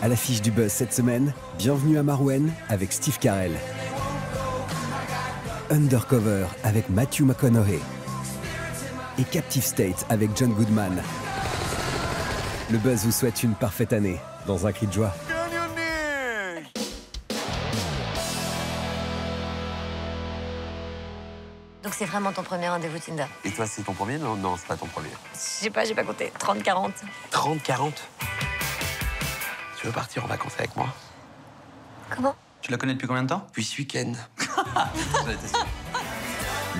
À l'affiche du buzz cette semaine, bienvenue à Marouane avec Steve Carell. Undercover avec Matthew McConaughey. Et Captive State avec John Goodman. Le buzz vous souhaite une parfaite année, dans un cri de joie. Donc c'est vraiment ton premier rendez-vous Tinder? Et toi, c'est ton premier? Non, non, c'est pas ton premier. Je sais pas, j'ai pas compté. 30-40. 30-40? Tu veux partir en vacances avec moi? Comment? Tu la connais depuis combien de temps? Puis ce week-end.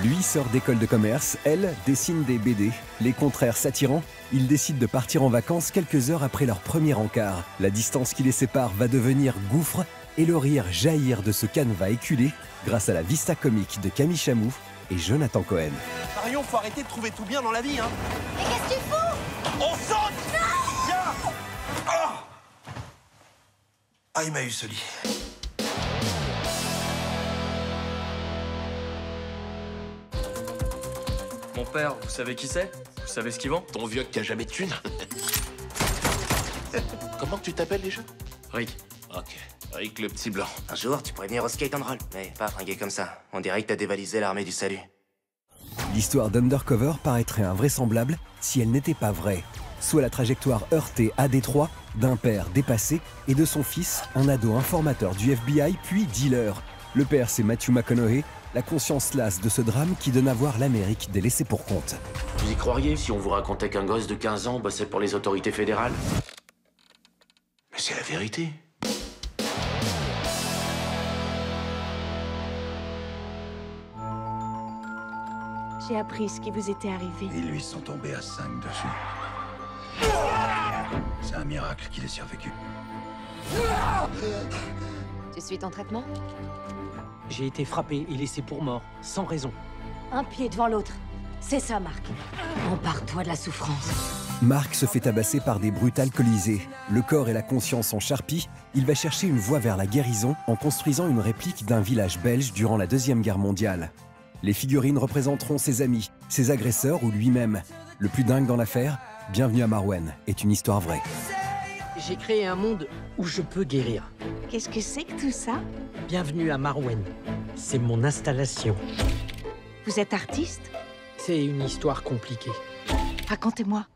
Lui sort d'école de commerce, elle dessine des BD. Les contraires s'attirant, ils décident de partir en vacances quelques heures après leur premier encart. La distance qui les sépare va devenir gouffre et le rire jaillir de ce canevas éculé grâce à la vista comique de Camille Chamou et Jonathan Cohen. Marion, faut arrêter de trouver tout bien dans la vie, hein. Mais qu'est-ce que tu fous? On saute! Non! Viens! Ah, il m'a eu ce lit. Mon père, vous savez qui c'est? Vous savez ce qu'il vend? Ton vieux qui a jamais de thune. Comment tu t'appelles déjà? Rick. Ok. Rick le petit blanc. Un jour, tu pourrais venir au skate and roll, mais pas fringué comme ça. On dirait que t'as dévalisé l'armée du salut. L'histoire d'Undercover paraîtrait invraisemblable si elle n'était pas vraie. Soit la trajectoire heurtée à Détroit d'un père dépassé et de son fils, un ado informateur du FBI puis dealer. Le père, c'est Matthew McConaughey, la conscience lasse de ce drame qui donne à voir l'Amérique des laissés pour compte. Vous y croiriez si on vous racontait qu'un gosse de 15 ans bossait pour les autorités fédérales? Mais c'est la vérité. J'ai appris ce qui vous était arrivé. Ils lui sont tombés à 5 dessus. C'est un miracle qu'il ait survécu. Tu suis ton traitement? J'ai été frappé et laissé pour mort, sans raison. Un pied devant l'autre. C'est ça, Marc. Empare-toi de la souffrance. Marc se fait tabasser par des brutes alcoolisées. Le corps et la conscience en charpie, il va chercher une voie vers la guérison en construisant une réplique d'un village belge durant la Deuxième Guerre mondiale. Les figurines représenteront ses amis, ses agresseurs ou lui-même. Le plus dingue dans l'affaire, Bienvenue à Marouane est une histoire vraie. J'ai créé un monde où je peux guérir. Qu'est-ce que c'est que tout ça? Bienvenue à Marouane. C'est mon installation. Vous êtes artiste? C'est une histoire compliquée. Racontez-moi.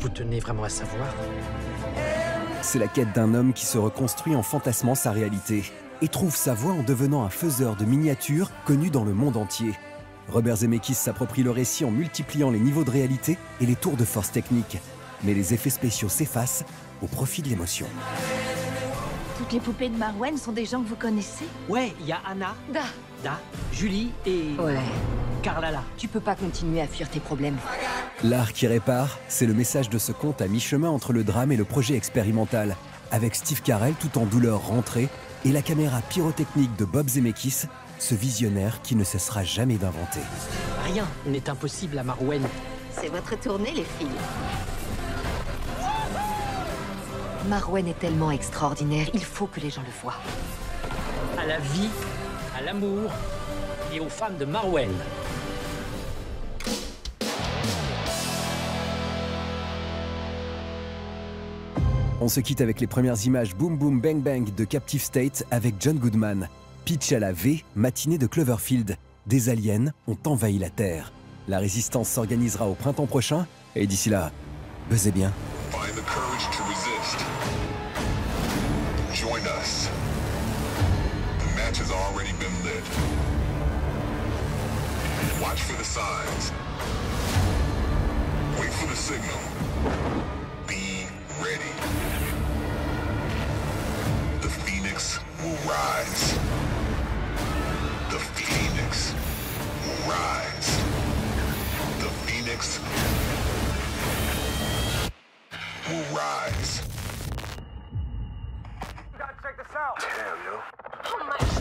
Vous tenez vraiment à savoir? C'est la quête d'un homme qui se reconstruit en fantasmant sa réalité et trouve sa voie en devenant un faiseur de miniatures connu dans le monde entier. Robert Zemeckis s'approprie le récit en multipliant les niveaux de réalité et les tours de force techniques. Mais les effets spéciaux s'effacent au profit de l'émotion. Toutes les poupées de Marouane sont des gens que vous connaissez? Ouais, il y a Anna, Da, Julie et... ouais. Carlala. Tu peux pas continuer à fuir tes problèmes. L'art qui répare, c'est le message de ce conte à mi-chemin entre le drame et le projet expérimental, avec Steve Carell tout en douleur rentrée et la caméra pyrotechnique de Bob Zemeckis, ce visionnaire qui ne cessera jamais d'inventer. Rien n'est impossible à Marouane. C'est votre tournée, les filles. Marouane est tellement extraordinaire, il faut que les gens le voient. À la vie, à l'amour et aux femmes de Marouane. On se quitte avec les premières images Boom Boom Bang Bang de Captive State avec John Goodman. Pitch à la V, matinée de Cloverfield. Des aliens ont envahi la Terre. La résistance s'organisera au printemps prochain et d'ici là, buzzez bien. Find the courage to resist. Join us. The match has already been lit. Watch for the signs. Wait for the signal. Be ready. The Phoenix will rise. The Phoenix will rise. The Phoenix will rise. You gotta check this out. Damn, yo. Oh my